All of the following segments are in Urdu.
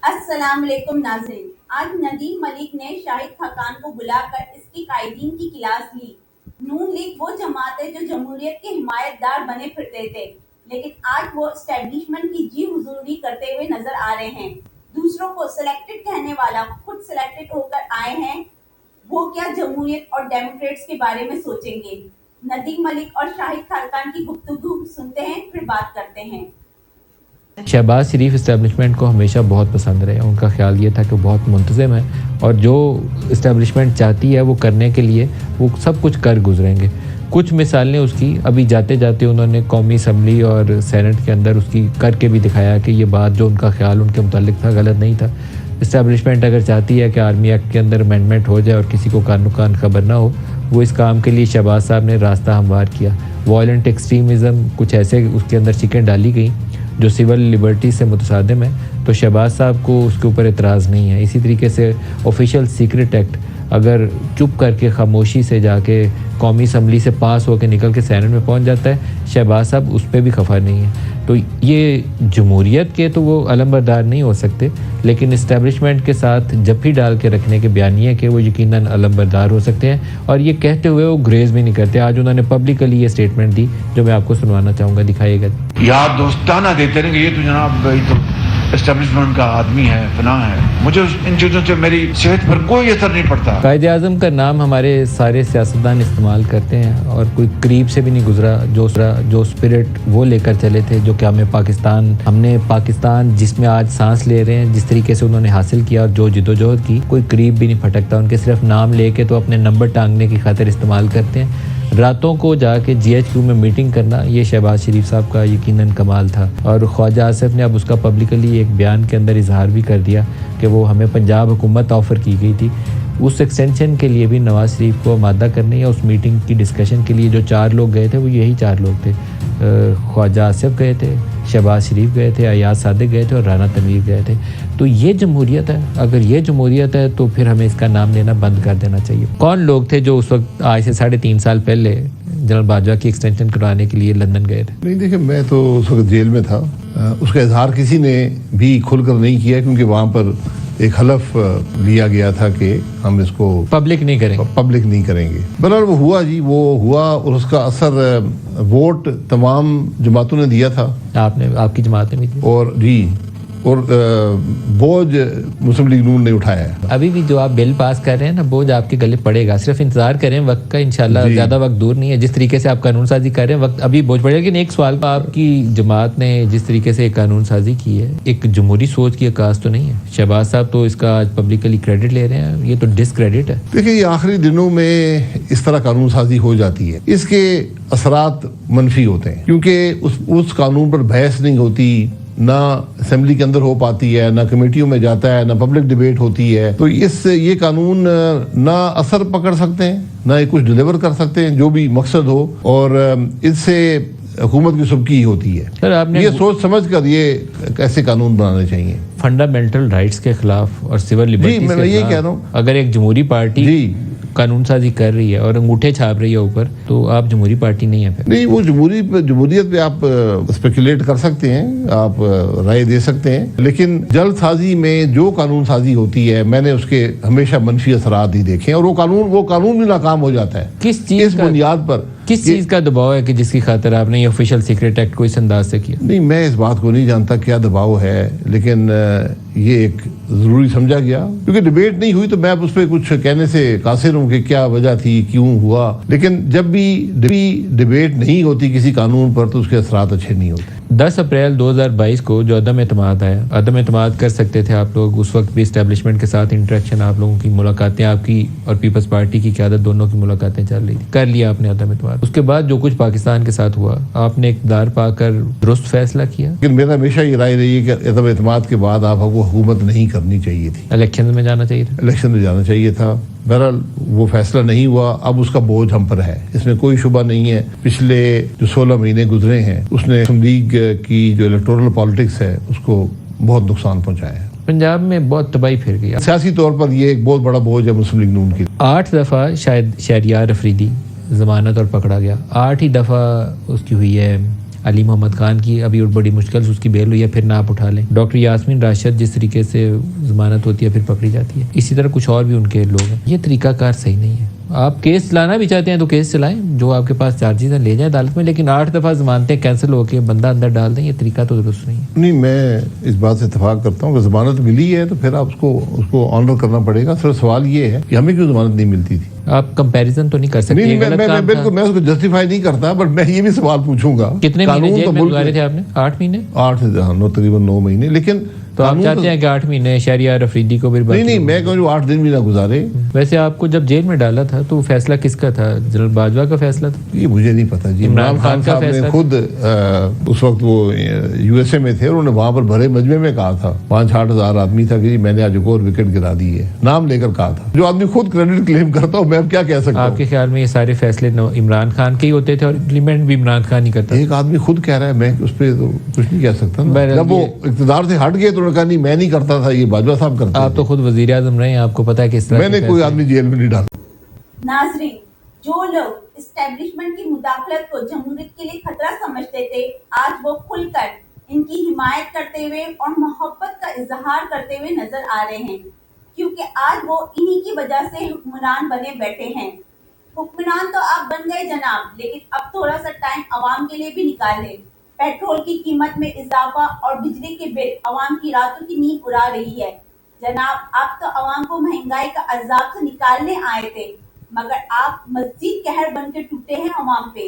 السلام علیکم ناظرین، آج ندیم ملک نے شاہد خاقان کو بلا کر اس کی قائدین کی کلاس لی۔ نون لیگ وہ جماعت ہے جو جمہوریت کے حمایت دار بنے پھرتے تھے، لیکن آج وہ اسٹیبلشمنٹ کی جی حضوری کرتے ہوئے نظر آ رہے ہیں۔ دوسروں کو سلیکٹڈ کہنے والا خود سلیکٹڈ ہو کر آئے ہیں، وہ کیا جمہوریت اور ڈیموکریٹس کے بارے میں سوچیں گے؟ ندیم ملک اور شاہد خاقان کی گفتگو سنتے ہیں، پھر بات کرتے ہیں۔ شہباز شریف اسٹیبلشمنٹ کو ہمیشہ بہت پسند رہے. ان کا خیال یہ تھا کہ بہت منتظم ہے اور جو اسٹیبلشمنٹ چاہتی ہے وہ کرنے کے لیے وہ سب کچھ کر گزریں گے. کچھ مثالیں اس کی ابھی جاتے جاتے انہوں نے قومی اسمبلی اور سینٹ کے اندر اس کی کر کے بھی دکھایا کہ یہ بات جو ان کا خیال ان کے متعلق تھا غلط نہیں تھا. اسٹیبلشمنٹ اگر چاہتی ہے کہ آرمی ایکٹ کے اندر امینڈمنٹ ہو جائے اور کسی کو کان خبر نہ ہو، وہ اس کام کے لیے شہباز صاحب نے راستہ ہموار کیا. وائلنٹ ایکسٹریمزم کچھ ایسے اس کے اندر چیزیں ڈالی گئیں جو سول لبرٹی سے متصادم ہے، تو شہباز صاحب کو اس کے اوپر اعتراض نہیں ہے. اسی طریقے سے آفیشیل سیکرٹ ایکٹ اگر چپ کر کے خاموشی سے جا کے قومی اسمبلی سے پاس ہو کے نکل کے سینٹ میں پہنچ جاتا ہے، شہباز صاحب اس پہ بھی خفا نہیں ہے. تو یہ جمہوریت کے تو وہ علم بردار نہیں ہو سکتے، لیکن اسٹیبلشمنٹ کے ساتھ جپھی ڈال کے رکھنے کے بیانیے کے وہ یقیناً علم بردار ہو سکتے ہیں، اور یہ کہتے ہوئے وہ گریز بھی نہیں کرتے. آج انہوں نے پبلکلی یہ سٹیٹمنٹ دی جو میں آپ کو سنوانا چاہوں گا. دکھائیے گا. یاد دوستانہ دیتے رہیں کہ یہ تو جناب یہ تو اسٹیبلشمنٹ کا آدمی ہے، فلاں ہے. مجھے ان چیزوں سے میری صحت پر کوئی اثر نہیں پڑتا. قائد اعظم کا نام ہمارے سارے سیاستدان استعمال کرتے ہیں اور کوئی قریب سے بھی نہیں گزرا جو اسپرٹ وہ لے کر چلے تھے، جو کہ ہم نے پاکستان جس میں آج سانس لے رہے ہیں، جس طریقے سے انہوں نے حاصل کیا اور جو جدوجہد کی، کوئی قریب بھی نہیں پھٹکتا. ان کے صرف نام لے کے تو اپنے نمبر ٹانگنے کی خاطر استعمال کرتے ہیں. راتوں کو جا کے جی ایچ کیو میں میٹنگ کرنا یہ شہباز شریف صاحب کا یقیناً کمال تھا. اور خواجہ آصف نے اب اس کا پبلکلی ایک بیان کے اندر اظہار بھی کر دیا کہ وہ ہمیں پنجاب حکومت آفر کی گئی تھی، اس ایکسٹینشن کے لیے بھی نواز شریف کو آمادہ کرنے یا اس میٹنگ کی ڈسکشن کے لیے جو 4 لوگ گئے تھے وہ یہی 4 لوگ تھے. خواجہ آصف گئے تھے، شہباز شریف گئے تھے، ایاز صادق گئے تھے اور رانا تنویر گئے تھے. تو یہ جمہوریت ہے. اگر یہ جمہوریت ہے تو پھر ہمیں اس کا نام لینا بند کر دینا چاہیے. کون لوگ تھے جو اس وقت آج سے 3.5 سال پہلے جنرل باجوہ کی ایکسٹینشن کرانے کے لیے لندن گئے تھے؟ نہیں دیکھیں، میں تو اس وقت جیل میں تھا. اس کا اظہار کسی نے بھی کھل کر نہیں کیا، کیونکہ وہاں پر ایک حلف لیا گیا تھا کہ ہم اس کو پبلک نہیں کریں گے. بہرحال وہ ہوا جی، وہ ہوا اور اس کا اثر ووٹ تمام جماعتوں نے دیا تھا. آپ کی جماعت نے بھی دی. اور جی، اور بوجھ مسلم لیگ نون نے اٹھایا ہے. ابھی بھی جو آپ بل پاس کر رہے ہیں نا، بوجھ آپ کے گلے پڑے گا. صرف انتظار کریں وقت کا، انشاءاللہ زیادہ وقت دور نہیں ہے. جس طریقے سے آپ قانون سازی کر رہے ہیں وقت ابھی بوجھ پڑے گا. لیکن ایک سوال، آپ کی جماعت نے جس طریقے سے قانون سازی کی ہے، ایک جمہوری سوچ کی عکاس تو نہیں ہے؟ شہباز صاحب تو اس کا آج پبلکلی کریڈٹ لے رہے ہیں، یہ تو ڈس کریڈٹ ہے. دیکھیں، یہ آخری دنوں میں اس طرح قانون سازی ہو جاتی ہے، اس کے اثرات منفی ہوتے ہیں، کیونکہ اس قانون پر بحث نہیں ہوتی، نہ اسمبلی کے اندر ہو پاتی ہے، نہ کمیٹیوں میں جاتا ہے، نہ پبلک ڈیبیٹ ہوتی ہے. تو اس سے یہ قانون نہ اثر پکڑ سکتے ہیں، نہ کچھ ڈیلیور کر سکتے ہیں جو بھی مقصد ہو، اور اس سے حکومت کی سبکی ہوتی ہے. یہ سوچ سمجھ کر یہ ایسے قانون بنانے چاہیے. فنڈامنٹل رائٹس کے خلاف اور سول لبرٹی میں یہ کہہ رہا ہوں، اگر ایک جمہوری پارٹی قانون سازی کر رہی ہے اور انگوٹھے چھاپ رہی ہے اوپر، تو آپ جمہوری پارٹی نہیں ہے. نہیں، وہ جمہوریت پہ آپ اسپیکولیٹ کر سکتے ہیں، آپ رائے دے سکتے ہیں، لیکن جلد سازی میں جو قانون سازی ہوتی ہے، میں نے اس کے ہمیشہ منفی اثرات ہی دیکھے، اور وہ قانون بھی ناکام ہو جاتا ہے. اس بنیاد پر کس چیز کا دباؤ ہے کہ جس کی خاطر آپ نے یہ آفیشیل سیکرٹ ایکٹ کو اس انداز سے کیا؟ نہیں، میں اس بات کو نہیں جانتا کیا دباؤ ہے، لیکن یہ ایک ضروری سمجھا گیا، کیونکہ ڈیبیٹ نہیں ہوئی تو میں اس پہ کچھ کہنے سے قاصر ہوں کہ کیا وجہ تھی، کیوں ہوا. لیکن جب بھی ڈیبیٹ نہیں ہوتی کسی قانون پر تو اس کے اثرات اچھے نہیں ہوتے. 10 اپریل 2022 کو جو عدم اعتماد آیا، عدم اعتماد کر سکتے تھے آپ لوگ. اس وقت بھی اسٹیبلشمنٹ کے ساتھ انٹریکشن، آپ لوگوں کی ملاقاتیں، آپ کی اور پیپلز پارٹی کی قیادت دونوں کی ملاقاتیں چل رہی تھی. کر لیا آپ نے عدم اعتماد. اس کے بعد جو کچھ پاکستان کے ساتھ ہوا، آپ نے اقتدار پا کر درست فیصلہ کیا. لیکن میرا ہمیشہ یہ رائے رہی ہے کہ عدم اعتماد کے بعد آپ کو حکومت نہیں کرنی چاہیے تھی. الیکشن میں جانا چاہیے تھا. بہرحال وہ فیصلہ نہیں ہوا. اب اس کا بوجھ ہم پر ہے، اس میں کوئی شبہ نہیں ہے. پچھلے جو 16 مہینے گزرے ہیں اس نے مسلم لیگ کی جو الیکٹورل پالیٹکس ہے اس کو بہت نقصان پہنچایا ہے. پنجاب میں بہت تباہی پھر گئی. سیاسی طور پر یہ ایک بہت بڑا بوجھ ہے مسلم لیگ نون کی. 8 دفعہ شاید شہریار افریدی ضمانت اور پکڑا گیا. 8 ہی دفعہ اس کی ہوئی ہے علی محمد خان کی ابھی بڑی مشکل سے اس کی بیل ہوئی ہے، پھر نہ آپ اٹھا لیں. ڈاکٹر یاسمین راشد جس طریقے سے ضمانت ہوتی ہے پھر پکڑی جاتی ہے، اسی طرح کچھ اور بھی ان کے لوگ ہیں. یہ طریقہ کار صحیح نہیں ہے. آپ کیس چلانا بھی چاہتے ہیں تو کیس چلائیں، جو آپ کے پاس چارجز ہیں لے جائیں عدالت میں، لیکن 8 دفعہ ضمانتیں کینسل ہو کے بندہ اندر ڈال دیں، یہ طریقہ تو درست نہیں ہے. نہیں، میں اس بات سے اتفاق کرتا ہوں کہ ضمانت ملی ہے تو پھر آپ اس کو آنر کرنا پڑے گا. صرف سوال یہ ہے کہ ہمیں کیوں ضمانت نہیں ملتی تھی. آپ کمپیریزن تو نہیں کر سکتے. نہیں، میں بالکل میں اس کو جسٹیفائی نہیں کرتا، بٹ میں یہ بھی سوال پوچھوں گا کتنے مہینے جیل میں گزارے تھے آپ نے؟ 8 مہینے؟ 8 تقریباً 9 مہینے. لیکن تو آپ چاہتے ہیں کہ 8 مہینے شہریار افریدی کو بھی؟ نہیں، میں کہوں جو 8 دن بھی نہ گزارے. ویسے آپ کو جب جیل میں ڈالا تھا تو فیصلہ کس کا تھا؟ جنرل باجوہ کا فیصلہ تھا؟ یہ مجھے نہیں پتا جی. عمران خان صاحب نے خود اس وقت وہ یو ایس اے میں تھے اور انہوں نے وہاں پر بھرے مجمع میں کہا تھا، 5-8 ہزار آدمی تھا کہ جی میں نے آج ایک اور وکٹ گرا دی ہے، نام لے کر کہا تھا. جو آدمی خود کریڈٹ کلیم کرتا ہوں میں اب کیا کہہ سکتا ہوں. آپ کے خیال میں یہ سارے فیصلے عمران خان کے ہی ہوتے تھے اور امپلیمنٹ بھی عمران خان ہی کرتا؟ ایک آدمی خود کہہ رہا ہے، میں اس پہ تو کچھ نہیں کہہ سکتا. جب وہ اقتدار سے ہٹ گئے تو انہوں نے کہا نہیں میں نہیں کرتا تھا، یہ باجوہ صاحب کرتے. آپ تو خود وزیر اعظم رہے ہیں، آپ کو پتا ہے کس طرح. میں نے کوئی آدمی جیل میں نہیں ڈالا. ناظرین، جو لوگ اسٹیبلشمنٹ کی مداخلت کو جمہوریت کے لیے خطرہ سمجھتے تھے، آج وہ کھل کر ان کی حمایت کرتے ہوئے اور محبت کا اظہار کرتے ہوئے نظر آ رہے ہیں، کیونکہ آج وہ انہی کی وجہ سے حکمران بنے بیٹھے ہیں. حکمران تو آپ بن گئے جناب، لیکن اب تھوڑا سا ٹائم عوام کے لیے بھی نکال لیں. پیٹرول کی قیمت میں اضافہ اور بجلی کے بل عوام کی راتوں کی نیند اڑا رہی ہے. جناب، آپ تو عوام کو مہنگائی کا عذاب سے نکالنے آئے تھے، مگر آپ مزید قہر بن کے ٹوٹے ہیں عوام پہ.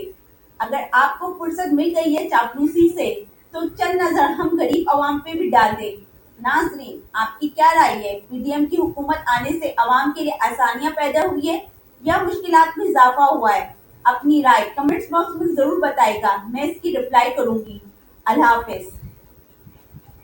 اگر آپ کو فرصت مل گئی ہے چاپلوسی سے تو چند نظر ہم غریب عوام پہ بھی ڈال دیں. ناظرین، آپ کی کیا رائے ہے؟ پی ڈی ایم کی حکومت آنے سے عوام کے لیے آسانیاں پیدا ہوئی ہے یا مشکلات میں اضافہ ہوا ہے؟ اپنی رائے کمنٹس باکس میں ضرور بتائے گا، میں اس کی رپلائی کروں گی. اللہ حافظ.